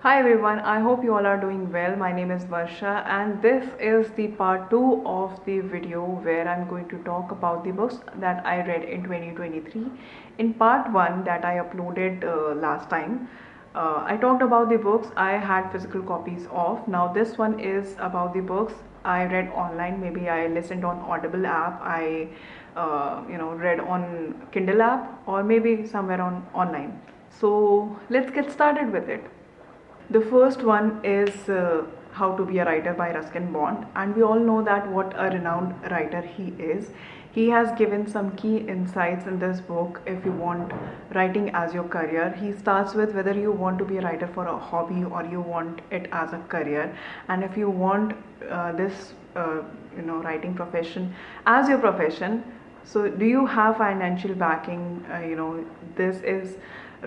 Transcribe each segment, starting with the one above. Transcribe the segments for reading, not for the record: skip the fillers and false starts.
Hi everyone, I hope you all are doing well. My name is Varsha and this is the part 2 of the video where I'm going to talk about the books that I read in 2023. In part 1 that I uploaded last time, I talked about the books I had physical copies of. Now this one is about the books I read online. Maybe I listened on Audible app, I read on Kindle app, or maybe somewhere on online. So let's get started with it. The first one is How to Be a Writer by Ruskin Bond, and we all know that what a renowned writer he is. He has given some key insights in this book if you want writing as your career. He starts with whether you want to be a writer for a hobby or you want it as a career, and if you want this writing profession as your profession, so do you have financial backing? This is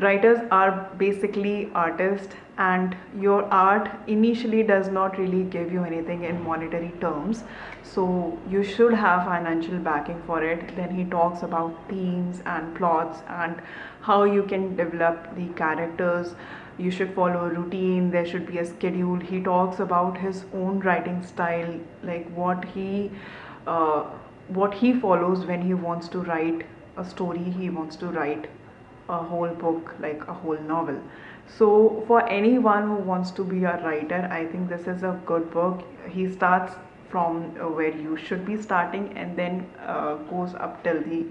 writers are basically artists, and your art initially does not really give you anything in monetary terms, so you should have financial backing for it. Then he talks about themes and plots and how you can develop the characters. You should follow a routine, there should be a schedule. He talks about his own writing style, like uh, what he follows when he wants to write a story, he wants to write a whole book, like a whole novel. So for anyone who wants to be a writer, I think this is a good book. He starts from where you should be starting, and then goes up till the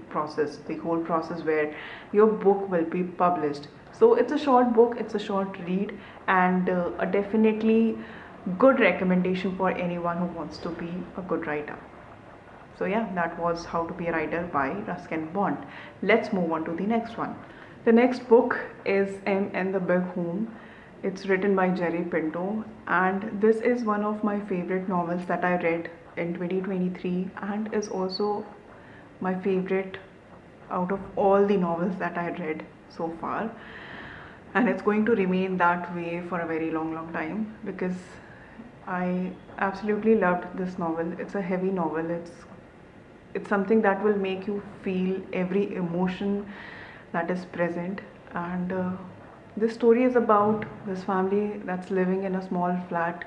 whole process where your book will be published. So it's a short book, it's a short read, and a definitely good recommendation for anyone who wants to be a good writer. So yeah, that was How to Be a Writer by Ruskin Bond. Let's move on to the next one. The next book is M and the Big Home. It's written by Jerry Pinto, and this is one of my favorite novels that I read in 2023, and is also my favorite out of all the novels that I read so far. And it's going to remain that way for a very long time because I absolutely loved this novel. It's a heavy novel. It's something that will make you feel every emotion that is present. And this story is about this family that's living in a small flat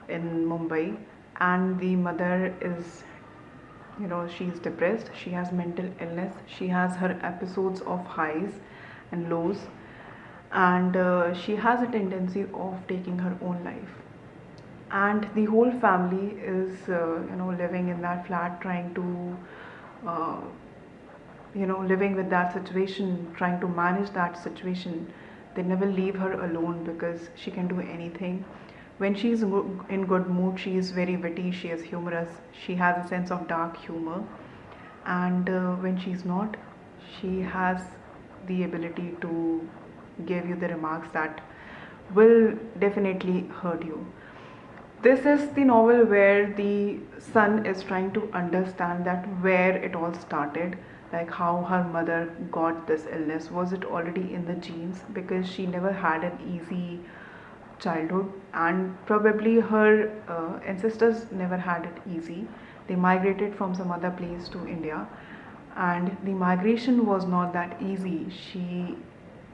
in Mumbai, and the mother is, she's depressed, she has mental illness, she has her episodes of highs and lows, and she has a tendency of taking her own life. And the whole family is living in that flat, trying to uh, living with that situation, trying to manage that situation. They never leave her alone because she can do anything. When she's in good mood, she is very witty, she is humorous, she has a sense of dark humor. And when she's not, she has the ability to give you the remarks that will definitely hurt you. This is the novel where the son is trying to understand that where it all started, like how her mother got this illness. Was it already in the genes? Because she never had an easy childhood, and probably her ancestors never had it easy. They migrated from some other place to India, and the migration was not that easy. She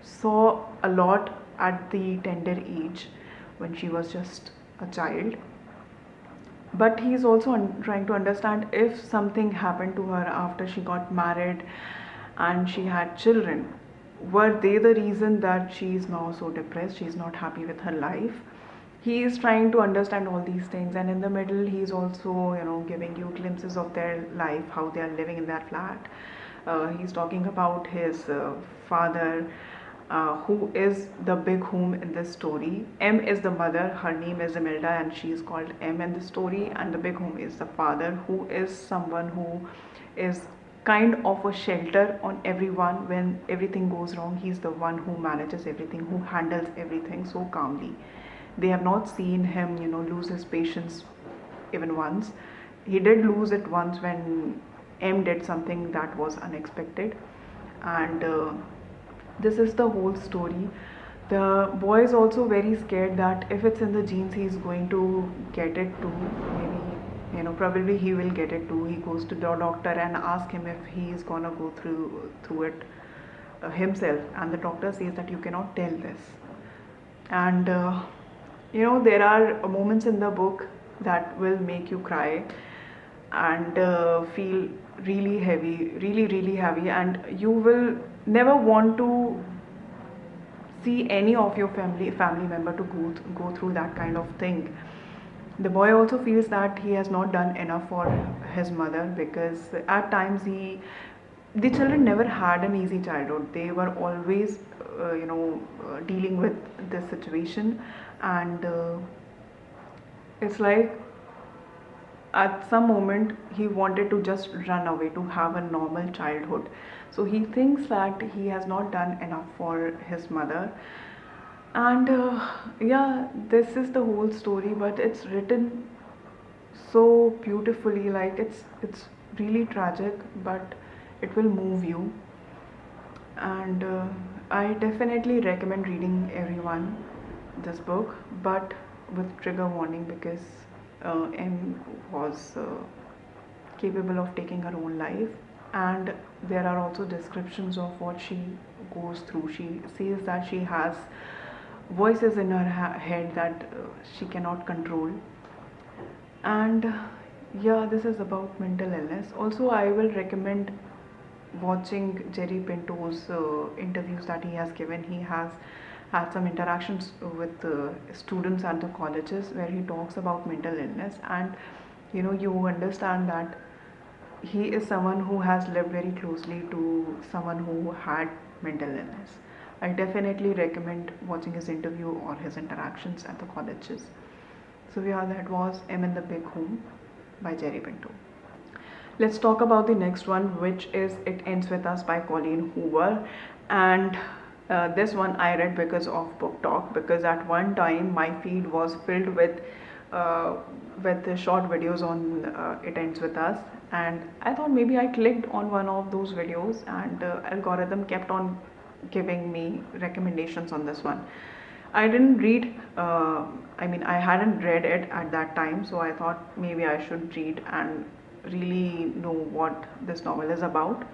saw a lot at the tender age when she was just a child, but he's also trying to understand if something happened to her after she got married and she had children, were they the reason that she is now so depressed, she's not happy with her life. He is trying to understand all these things, and in the middle he's also giving you glimpses of their life, how they are living in that flat. He's talking about his father, who is the big whom in this story. M is the mother, her name is Imelda, and she is called M in the story. And the big whom is the father, who is someone who is kind of a shelter on everyone when everything goes wrong. He's the one who manages everything, who handles everything so calmly. They have not seen him, lose his patience even once. He did lose it once when M did something that was unexpected, and this is the whole story. The boy is also very scared that if it's in the genes, he's going to get it too. Maybe, probably he will get it too. He goes to the doctor and asks him if he is gonna go through it himself, and the doctor says that you cannot tell this. And there are moments in the book that will make you cry and feel really heavy, really heavy, and you will never want to see any of your family member to go through that kind of thing. The boy also feels that he has not done enough for his mother, because at times the children never had an easy childhood. They were always dealing with this situation. And it's like at some moment he wanted to just run away to have a normal childhood. So he thinks that he has not done enough for his mother. And yeah, this is the whole story, but it's written so beautifully. Like it's really tragic, but it will move you. And I definitely recommend reading everyone this book, but with trigger warning, because M was capable of taking her own life, and there are also descriptions of what she goes through. She says that she has voices in her head that she cannot control. And yeah, this is about mental illness. Also, I will recommend watching Jerry Pinto's interviews that he has given. He has had some interactions with students at the colleges where he talks about mental illness, and you understand that he is someone who has lived very closely to someone who had mental illness. I definitely recommend watching his interview or his interactions at the colleges. So yeah, that was M in the Big Home by Jerry Pinto. Let's talk about the next one, which is It Ends With Us by Colleen Hoover. And this one I read because of Book Talk, because at one time my feed was filled uh, with the short videos on It Ends With Us, and I thought maybe I clicked on one of those videos, and algorithm kept on giving me recommendations on this one. I didn't read, I hadn't read it at that time, so I thought maybe I should read and really know what this novel is about.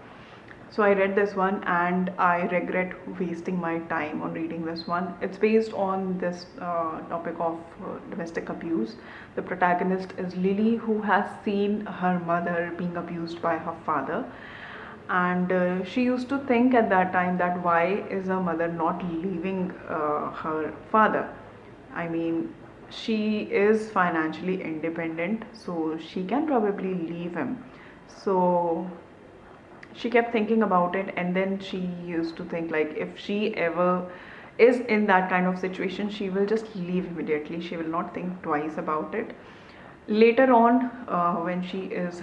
So I read this one and I regret wasting my time on reading this one. It's based on this topic of domestic abuse. The protagonist is Lily, who has seen her mother being abused by her father, and she used to think at that time that why is her mother not leaving her father. I mean, she is financially independent, so she can probably leave him. So she kept thinking about it, and then she used to think like if she ever is in that kind of situation, she will just leave immediately. She will not think twice about it. Later on, when she is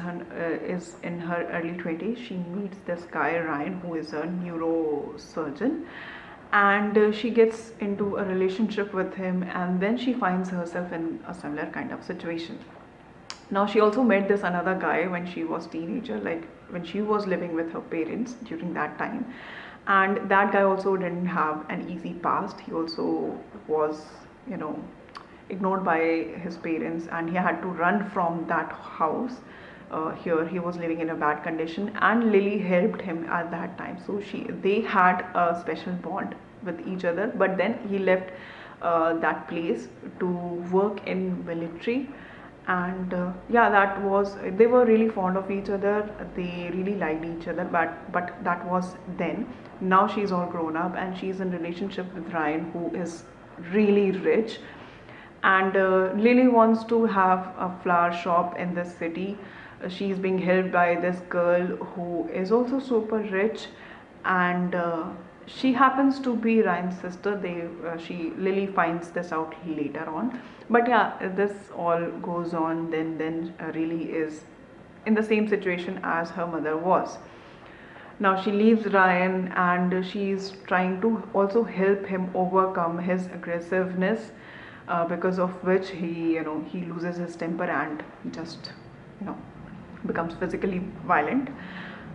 in her early 20s, she meets this guy Ryan, who is a neurosurgeon, and she gets into a relationship with him, and then she finds herself in a similar kind of situation. Now she also met this another guy when she was teenager, like when she was living with her parents during that time, and that guy also didn't have an easy past. He also was, you know ignored by his parents, and he had to run from that house. Here he was living in a bad condition, and Lily helped him at that time, so they had a special bond with each other. But then he left that place to work in military. And yeah, that was, they were really fond of each other, they really liked each other, but that was then. Now she's all grown up and she's in relationship with Ryan, who is really rich. And Lily wants to have a flower shop in this city. She's being helped by this girl who is also super rich, and she happens to be Ryan's sister. She Lily finds this out later on, but yeah, this all goes on. Then Lily is in the same situation as her mother was. Now she leaves Ryan, and she's trying to also help him overcome his aggressiveness, because of which he loses his temper and just you know becomes physically violent.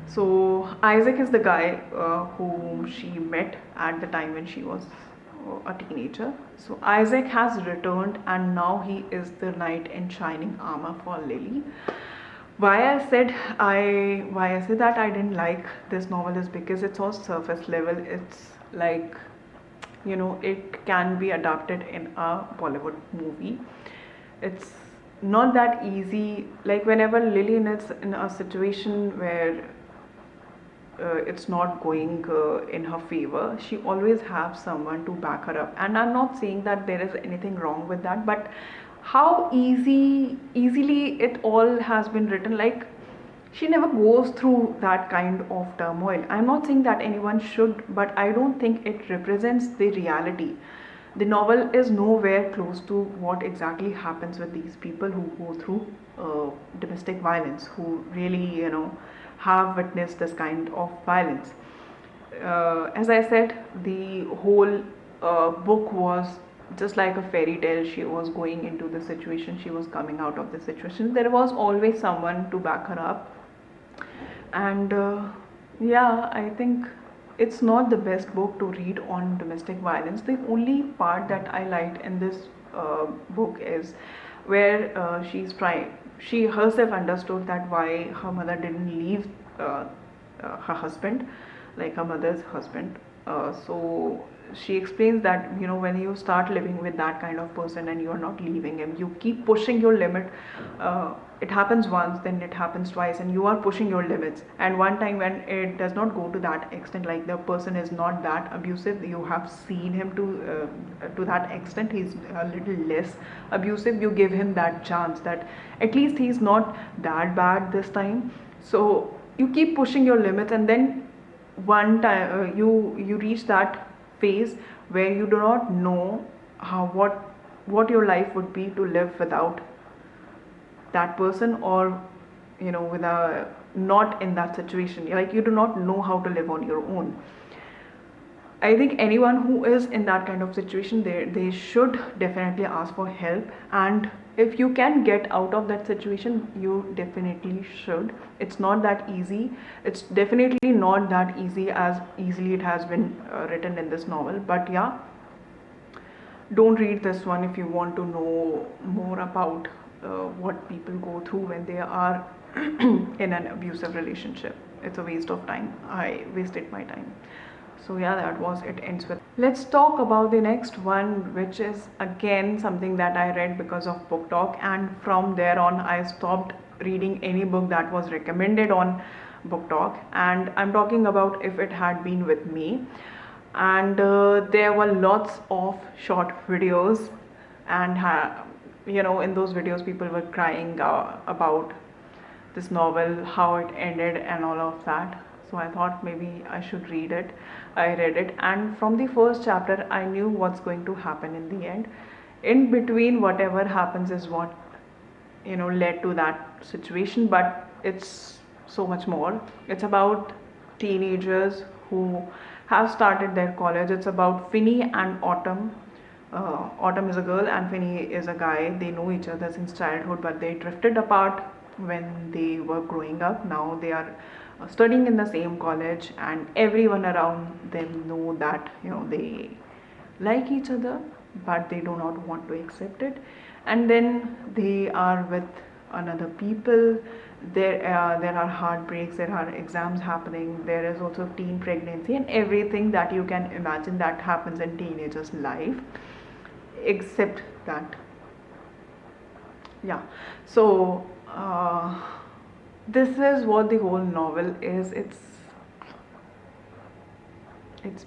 So Isaac is the guy whom she met at the time when she was a teenager. So Isaac has returned, and now he is the knight in shining armor for Lily. Why I said that I didn't like this novel is because it's all surface level. It's like it can be adapted in a Bollywood movie. It's not that easy. Like whenever Lillian is in a situation where it's not going in her favor, she always have someone to back her up. And I'm not saying that there is anything wrong with that, but how easily it all has been written. Like she never goes through that kind of turmoil. I'm not saying that anyone should, but I don't think it represents the reality. The novel is nowhere close to what exactly happens with these people who go through domestic violence, who really, have witnessed this kind of violence. As I said, the whole book was just like a fairy tale. She was going into the situation, she was coming out of the situation. There was always someone to back her up. And yeah, I think it's not the best book to read on domestic violence. The only part that I liked in this book is where she herself understood that why her mother didn't leave her husband, like her mother's husband. So she explains that, when you start living with that kind of person and you're not leaving him, you keep pushing your limit. It happens once, then it happens twice, and you are pushing your limits. And one time when it does not go to that extent, like the person is not that abusive, you have seen him to that extent, he's a little less abusive, you give him that chance that at least he's not that bad this time. So you keep pushing your limits, and then one time you reach that phase where you do not know how what your life would be to live without that person, or with a not in that situation. Like you do not know how to live on your own. I think anyone who is in that kind of situation, they should definitely ask for help. And if you can get out of that situation, you definitely should. It's not that easy. It's definitely not that easy as easily it has been written in this novel. But yeah, don't read this one if you want to know more about what people go through when they are in an abusive relationship. It's a waste of time. I wasted my time. So yeah, that was it. Ends with. Let's talk about the next one, which is again something that I read because of Book Talk, and from there on I stopped reading any book that was recommended on Book Talk. And I'm talking about If It Had Been With Me. And there were lots of short videos, and in those videos people were crying about this novel, how it ended and all of that. So I thought maybe I should read it. I read it, and from the first chapter I knew what's going to happen in the end. In between, whatever happens is what led to that situation, but it's so much more. It's about teenagers who have started their college. It's about Finney and Autumn. Autumn is a girl and Finney is a guy. They know each other since childhood, but they drifted apart when they were growing up. Now they are studying in the same college, and everyone around them know that they like each other, but they do not want to accept it. And then they are with another people. There are heartbreaks, there are exams happening, there is also teen pregnancy, and everything that you can imagine that happens in teenagers life, except that. Yeah. So this is what the whole novel is. It's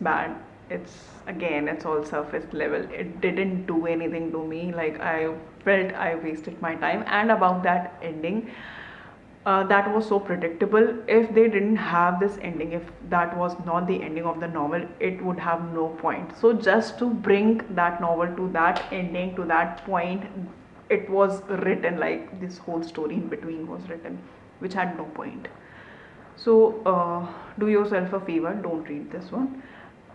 bad. It's all surface level. It didn't do anything to me. Like I felt I wasted my time. And about that ending, that was so predictable. If they didn't have this ending, if that was not the ending of the novel, it would have no point. So just to bring that novel to that ending, to that point, it was written, like this whole story in between was written, which had no point. So do yourself a favor, don't read this one.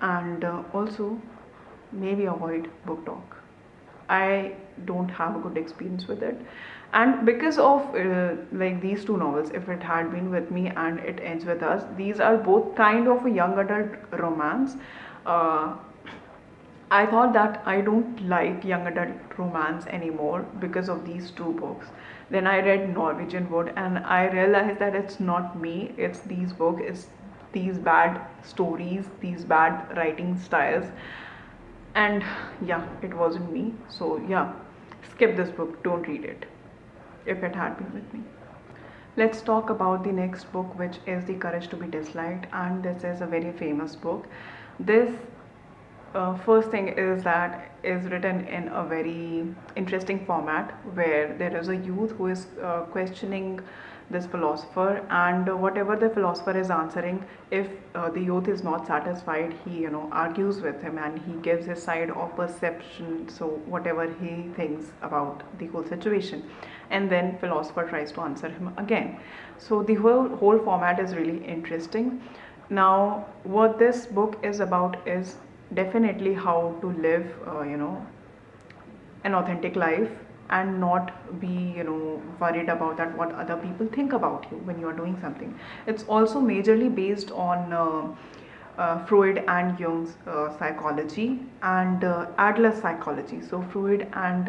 And also maybe avoid Book Talk. I don't have a good experience with it. And because of like these two novels, If It Had Been With Me and It Ends With Us, these are both kind of a young adult romance. uh, I thought that I don't like young adult romance anymore because of these two books. Then I read Norwegian Wood and I realized that it's not me, it's these books, it's these bad stories, these bad writing styles. And yeah, it wasn't me. So yeah, skip this book, don't read it if it had been with me. Let's talk about the next book, which is The Courage to be Disliked, and this is a very famous book. This first thing is that is written in a very interesting format where there is a youth who is questioning this philosopher, and whatever the philosopher is answering, if the youth is not satisfied, he argues with him and he gives his side of perception, so whatever he thinks about the whole situation, and then philosopher tries to answer him again. So the whole format is really interesting. Now what this book is about is definitely how to live an authentic life and not be worried about that what other people think about you when you are doing something. It's also majorly based on Freud and Jung's psychology and Adler's psychology. So Freud and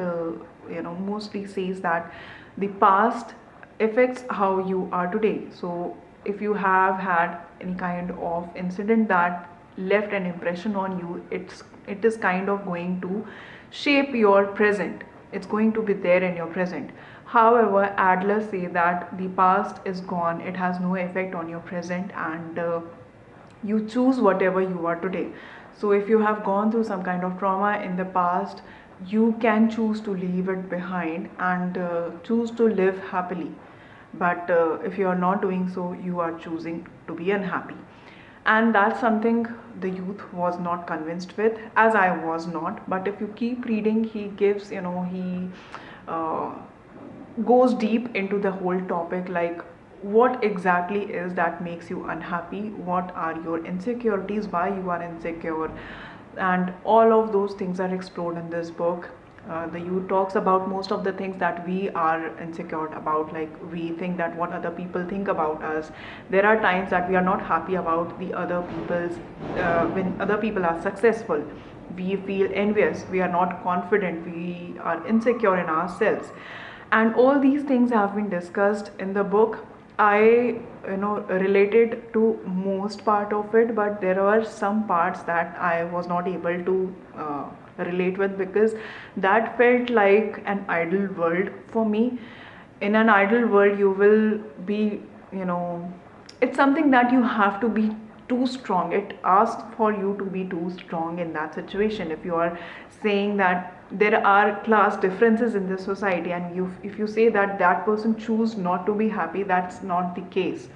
mostly says that the past affects how you are today. So if you have had any kind of incident that left an impression on you, it is kind of going to shape your present. It's going to be there in your present. However, Adler say that the past is gone, it has no effect on your present, and you choose whatever you are today. So if you have gone through some kind of trauma in the past, you can choose to leave it behind and choose to live happily. But if you are not doing so, you are choosing to be unhappy. And that's something the youth was not convinced with, as I was not. But if you keep reading, he gives he uh, goes deep into the whole topic, like what exactly is that makes you unhappy, what are your insecurities, why you are insecure, and all of those things are explored in this book. The youth talks about most of the things that we are insecure about, like we think that what other people think about us. There are times that we are not happy about the other people's when other people are successful, we feel envious, we are not confident, we are insecure in ourselves, and all these things have been discussed in the book. I related to most part of it, but there were some parts that I was not able to relate with, because that felt like an idle world for me. In an idle world, you will be, you know it's something that you have to be too strong. It asks for you to be too strong in that situation. If you are saying that there are class differences in this society, and if you say that that person choose not to be happy, that's not the case.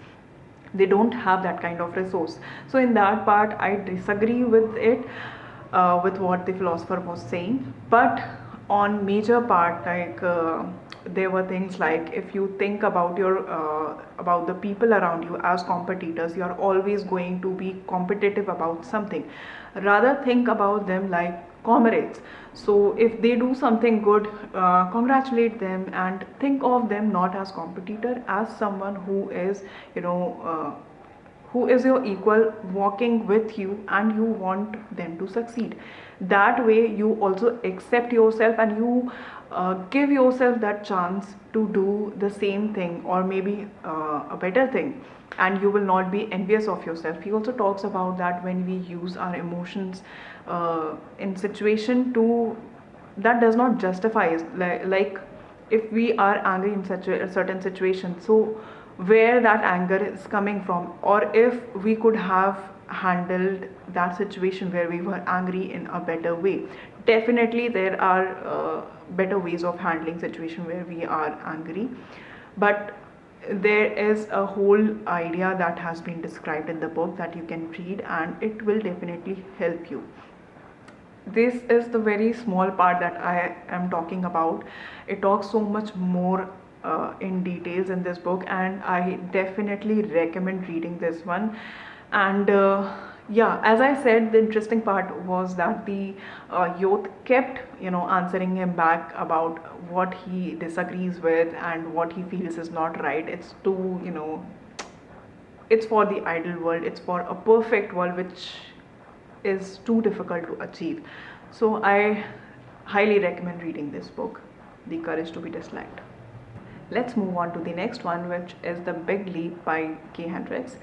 They don't have that kind of resource. So in that part I disagree with it, with what the philosopher was saying. But on major part, like there were things like, if you think about your about the people around you as competitors, you are always going to be competitive about something. Rather think about them like comrades. So if they do something good, congratulate them and think of them not as competitor, as someone who is you know who is your equal, walking with you, and you want them to succeed. That way you also accept yourself, and you give yourself that chance to do the same thing, or maybe a better thing, and you will not be envious of yourself. He also talks about that when we use our emotions in situation to, that does not justify us. Like if we are angry in such a certain situation, so where that anger is coming from, or if we could have handled that situation where we were angry in a better way. Definitely there are better ways of handling situation where we are angry, but there is a whole idea that has been described in the book that you can read, and it will definitely help you. This is the very small part that I am talking about. It talks so much more in details in this book, and I definitely recommend reading this one. And yeah, as I said, the interesting part was that the youth kept answering him back about what he disagrees with and what he feels is not right. It's too it's for the ideal world, it's for a perfect world which is too difficult to achieve. So I highly recommend reading this book, The Courage to be Disliked. Let's move on to the next one, which is The Big Leap by Kay Hendricks.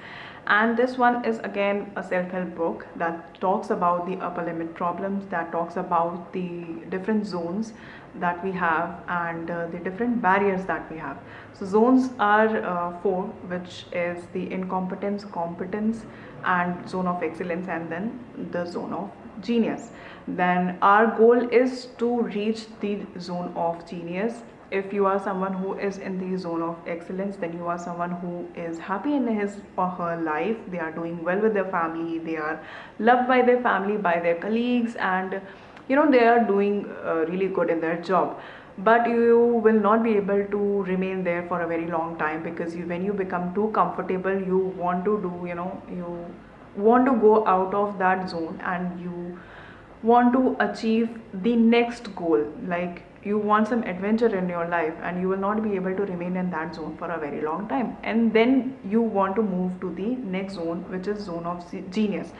And this one is again a self help book that talks about the upper limit problems, that talks about the different zones that we have, and the different barriers that we have. So, zones are four, which is the incompetence, competence, and zone of excellence, and then the zone of genius. Then, our goal is to reach the zone of genius. If you are someone who is in the zone of excellence, then you are someone who is happy in his or her life. They are doing well with their family, they are loved by their family, by their colleagues, and they are doing really good in their job. But you will not be able to remain there for a very long time, because when you become too comfortable, you want to do, you want to go out of that zone, and you want to achieve the next goal. Like, you want some adventure in your life, and you will not be able to remain in that zone for a very long time, and then you want to move to the next zone, which is zone of genius.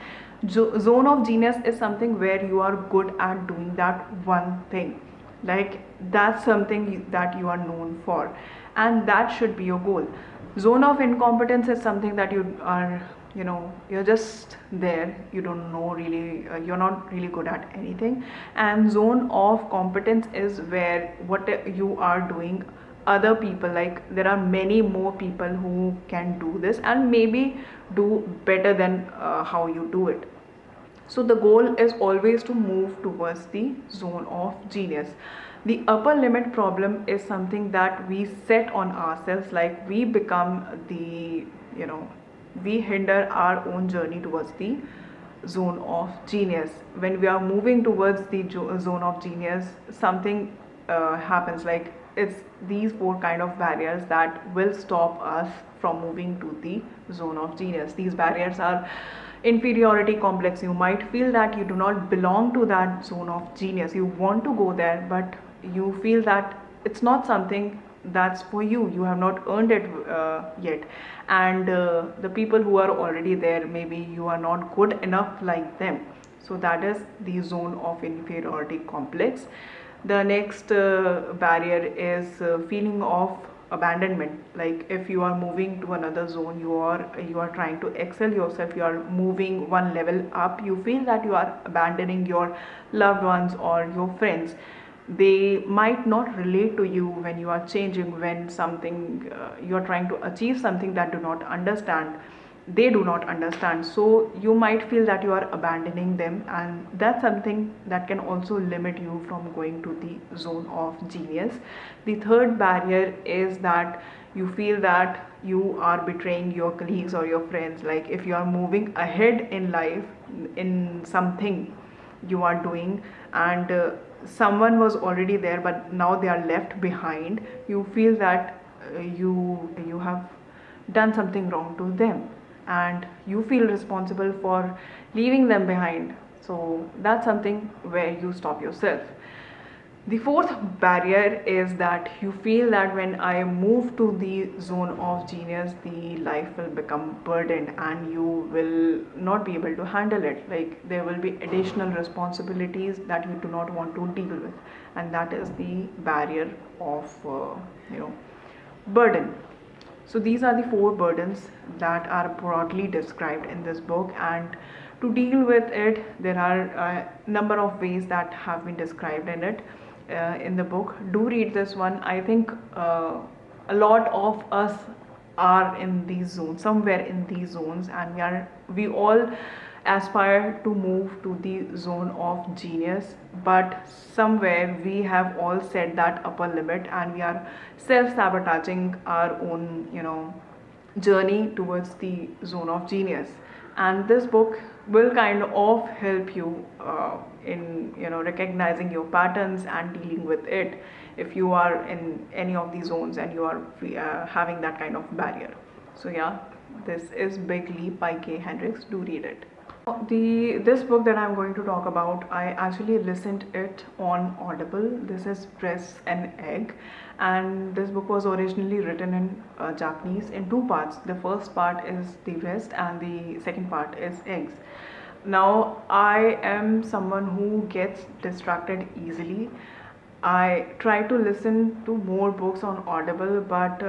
Zone of genius is something where you are good at doing that one thing, like that's something that you are known for, and that should be your goal. Zone of incompetence is something that you are, you're just there, you don't know really, you're not really good at anything. And zone of competence is where what you are doing, other people, like there are many more people who can do this and maybe do better than how you do it. So the goal is always to move towards the zone of genius. The upper limit problem is something that we set on ourselves, like we become the, you know, we hinder our own journey towards the zone of genius. When we are moving towards the zone of genius, something happens, like it's these four kind of barriers that will stop us from moving to the zone of genius. These barriers are inferiority complex. You might feel that you do not belong to that zone of genius. You want to go there, but you feel that it's not something that's for you. You have not earned it yet. And the people who are already there, maybe you are not good enough like them. So that is the zone of inferiority complex. The next barrier is feeling of abandonment. Like if you are moving to another zone, you are trying to excel yourself, you are moving one level up, you feel that you are abandoning your loved ones or your friends. They might not relate to you when you are changing, when something you are trying to achieve something that do not understand, they do not understand. So you might feel that you are abandoning them, and that's something that can also limit you from going to the zone of genius. The third barrier is that you feel that you are betraying your colleagues or your friends. Like if you are moving ahead in life in something you are doing, and someone was already there but now they are left behind, you feel that you have done something wrong to them, and you feel responsible for leaving them behind. So that's something where you stop yourself. The fourth barrier is that you feel that when I move to the zone of genius, the life will become burdened and you will not be able to handle it. Like there will be additional responsibilities that you do not want to deal with, and that is the barrier of burden. So these are the four burdens that are broadly described in this book, and to deal with it, there are a number of ways that have been described in the book. Do read this one. I think a lot of us are in these zones, somewhere in these zones, and we all aspire to move to the zone of genius, but somewhere we have all set that upper limit and we are self-sabotaging our own journey towards the zone of genius. And this book will kind of help you in recognizing your patterns and dealing with it if you are in any of these zones and you are having that kind of barrier. So yeah, this is Big Leap by Kay Hendricks. Do read it. This book that I'm going to talk about, I actually listened it on Audible. This is Press an Egg, and this book was originally written in Japanese in two parts. The first part is The Rest, and the second part is Eggs. Now I am someone who gets distracted easily, I tried to listen to more books on Audible, but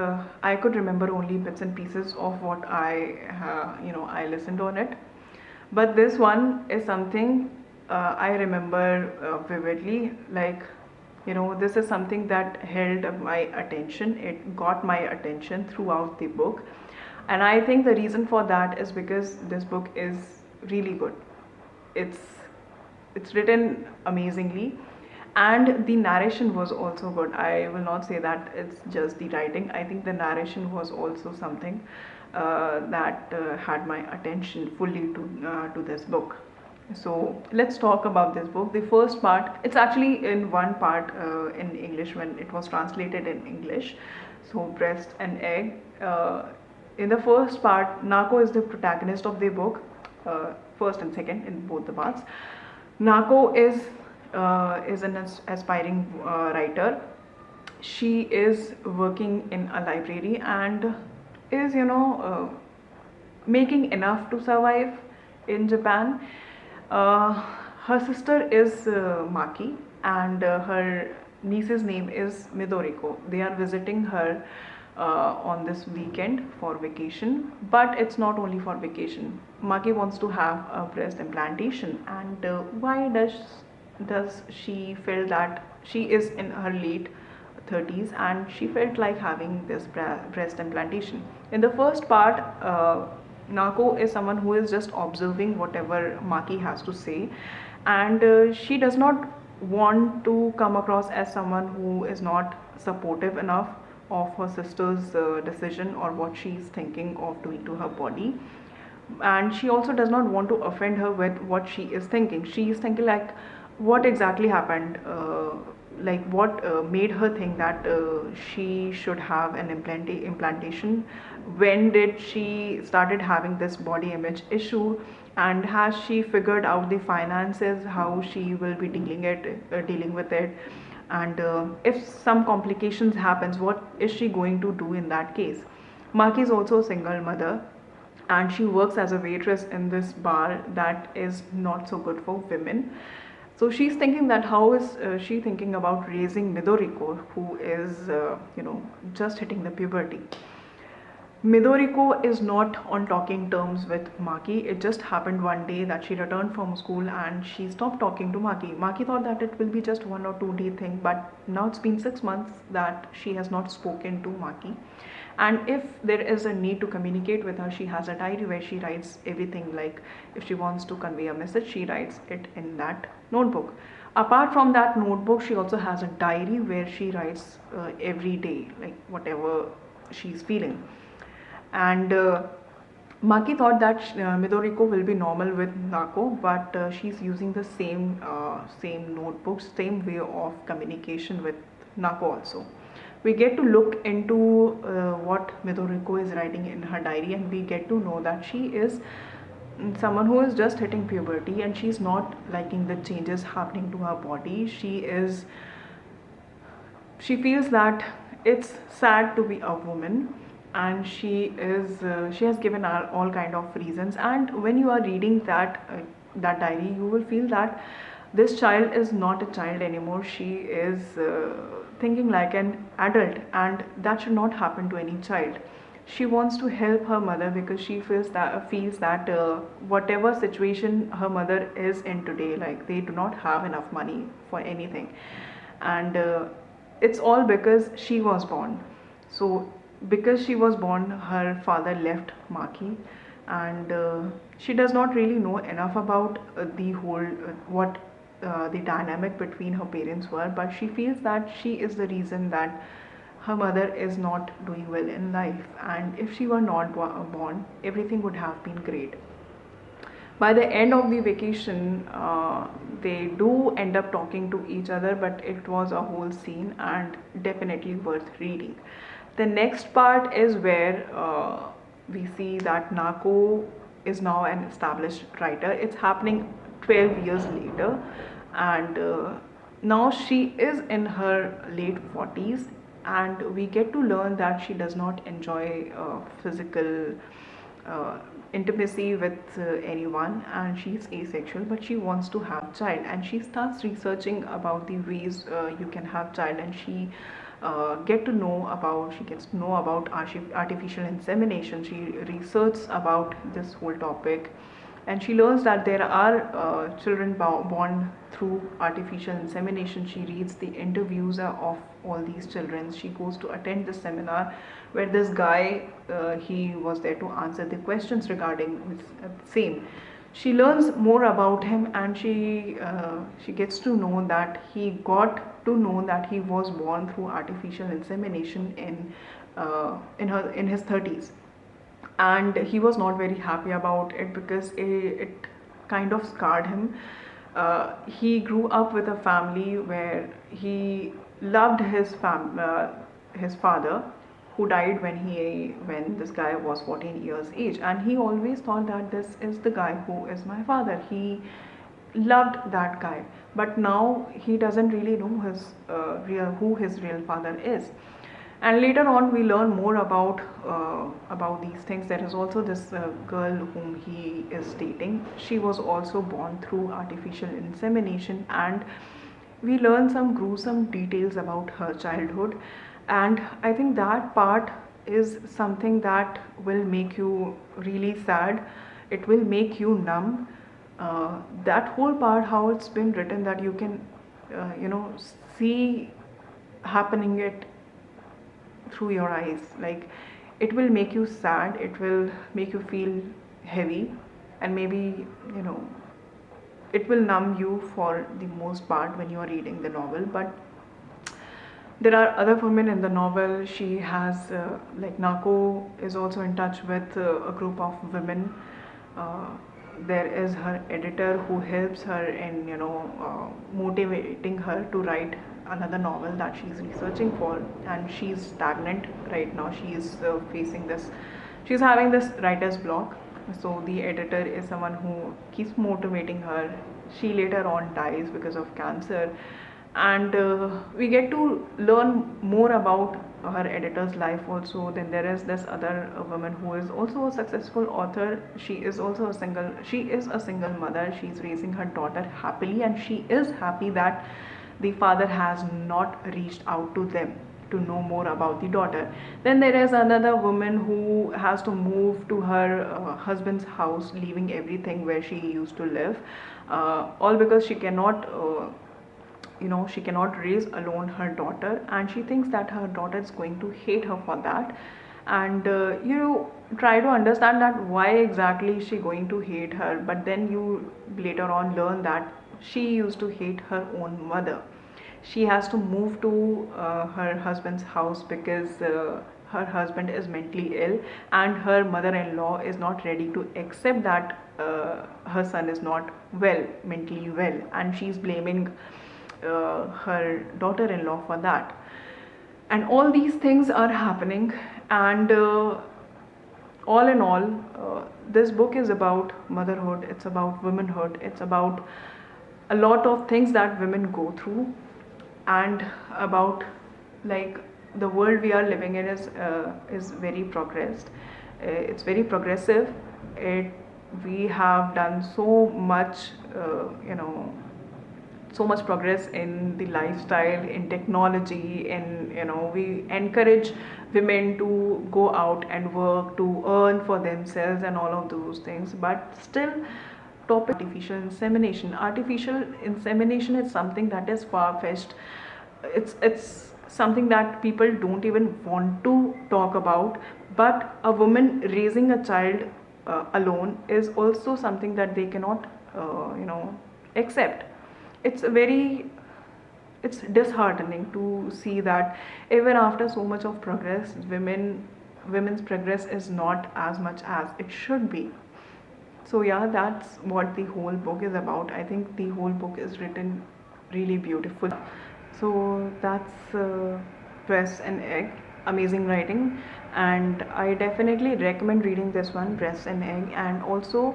I could remember only bits and pieces of what I listened on it. But this one is something I remember vividly. Like, this is something that held my attention. It got my attention throughout the book, and I think the reason for that is because this book is really good. It's it's written amazingly, and the narration was also good. I will not say that it's just the writing. I think the narration was also something that had my attention fully to this book. So let's talk about this book. The first part, it's actually in one part in English when it was translated in English. So breast and egg. In the first part, Nako is the protagonist of the book, first and second in both the parts. Nako is an aspiring writer. She is working in a library and is making enough to survive in Japan. Uh, Her sister is Maki, and her niece's name is Midoriko. They are visiting her on this weekend for vacation, but it's not only for vacation. Maki wants to have a breast implantation, and why does she feel that she is in her late 30s and she felt like having this breast implantation? In the first part, Nako is someone who is just observing whatever Maki has to say, and she does not want to come across as someone who is not supportive enough of her sister's decision or what she's thinking of doing to her body. And she also does not want to offend her with what she is thinking. She is thinking like, what exactly happened, like what made her think that she should have an implantation. When did she started having this body image issue, and has she figured out the finances, how she will be dealing with it, and if some complications happens, what is she going to do in that case? Maki is also a single mother, and she works as a waitress in this bar that is not so good for women. So she's thinking that how is she thinking about raising Midoriko, who is just hitting the puberty. Midoriko is not on talking terms with Maki. It just happened one day that she returned from school and she stopped talking to Maki. Maki thought that it will be just 1 or 2 day thing, but now it's been 6 months that she has not spoken to Maki. And if there is a need to communicate with her, she has a diary where she writes everything. Like if she wants to convey a message, she writes it in that notebook. Apart from that notebook, she also has a diary where she writes every day, like whatever she's feeling. And Maki thought that Midoriko will be normal with Nako, but she's using the same notebooks, same way of communication with Nako also. We get to look into what Midoriko is writing in her diary, and we get to know that she is someone who is just hitting puberty and she's not liking the changes happening to her body. She feels that it's sad to be a woman, and she has given all kind of reasons. And when you are reading that diary, you will feel that this child is not a child anymore. She is thinking like an adult, and that should not happen to any child. She wants to help her mother because she feels that whatever situation her mother is in today, like they do not have enough money for anything, and it's all because she was born. So because she was born, her father left Maki, and she does not really know enough about the whole what the dynamic between her parents were, but she feels that she is the reason that her mother is not doing well in life, and if she were not born, everything would have been great. By the end of the vacation, they do end up talking to each other, but it was a whole scene and definitely worth reading. The next part is where we see that Nako is now an established writer. It's happening 12 years later, and now she is in her late 40s, and we get to learn that she does not enjoy physical uh, intimacy with anyone, and she's asexual, but she wants to have child, and she starts researching about the ways you can have child, and she gets to know about artificial insemination. She researches about this whole topic, and she learns that there are children born through artificial insemination. She reads the interviews of all these children. She goes to attend the seminar where this guy, he was there to answer the questions regarding his same. She learns more about him, and she gets to know that he got to know that he was born through artificial insemination in his 30s, and he was not very happy about it because it kind of scarred him. He grew up with a family where he loved his father, who died when this guy was 14 years age, and he always thought that this is the guy who is my father. He loved that guy, but now he doesn't really know who his real father is. And later on we learn more about these things. There is also this girl whom he is dating. She was also born through artificial insemination, and we learn some gruesome details about her childhood. And I think that part is something that will make you really sad. It will make you numb. That whole part, how it's been written, that you can see happening it through your eyes, like it will make you sad, it will make you feel heavy, and maybe you know it will numb you for the most part when you are reading the novel. But there are other women in the novel. She has like Nako is also in touch with a group of women. uh, there is her editor who helps her in motivating her to write another novel that she's researching for, and she's stagnant right now. She is she's having this writer's block. So the editor is someone who keeps motivating her. She later on dies because of cancer, and we get to learn more about her editor's life also. Then there is this other woman who is also a successful author. She is a single mother. She's raising her daughter happily, and she is happy that the father has not reached out to them to know more about the daughter. Then there is another woman who has to move to her husband's house, leaving everything where she used to live, all because she cannot raise alone her daughter, and she thinks that her daughter is going to hate her for that. And you try to understand that why exactly is she going to hate her, but then you later on learn that she used to hate her own mother. She has to move to her husband's house because her husband is mentally ill, and her mother-in-law is not ready to accept that her son is not mentally well, and she's blaming her daughter-in-law for that. And all these things are happening, and all in all, this book is about motherhood, it's about womanhood, it's about a lot of things that women go through, and about, like, the world we are living in is very progressed. It's very progressive. It We have done so much, so much progress in the lifestyle, in technology, in we encourage women to go out and work, to earn for themselves and all of those things. But still, topic artificial insemination is something that is far-fetched. It's something that people don't even want to talk about. But a woman raising a child alone is also something that they cannot accept. It's disheartening to see that even after so much of progress, women's progress is not as much as it should be. So yeah, that's what the whole book is about. I think the whole book is written really beautiful. So that's Breast and Egg. Amazing writing, and I definitely recommend reading this one, Breast and Egg. And also,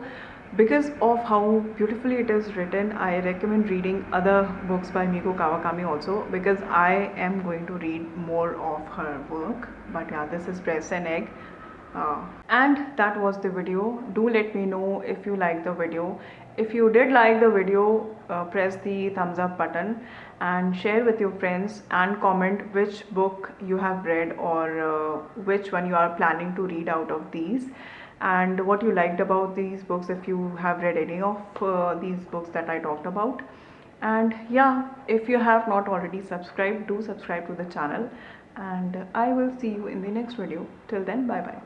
because of how beautifully it is written, I recommend reading other books by Miko Kawakami also, because I am going to read more of her work. But yeah, this is Breast and Egg. And that was the video. Do let me know if you like the video. If you did like the video, press the thumbs up button and share with your friends, and comment which book you have read, or which one you are planning to read out of these, and what you liked about these books, if you have read any of these books that I talked about. And yeah, if you have not already subscribed, do subscribe to the channel, and I will see you in the next video. Till then, bye bye.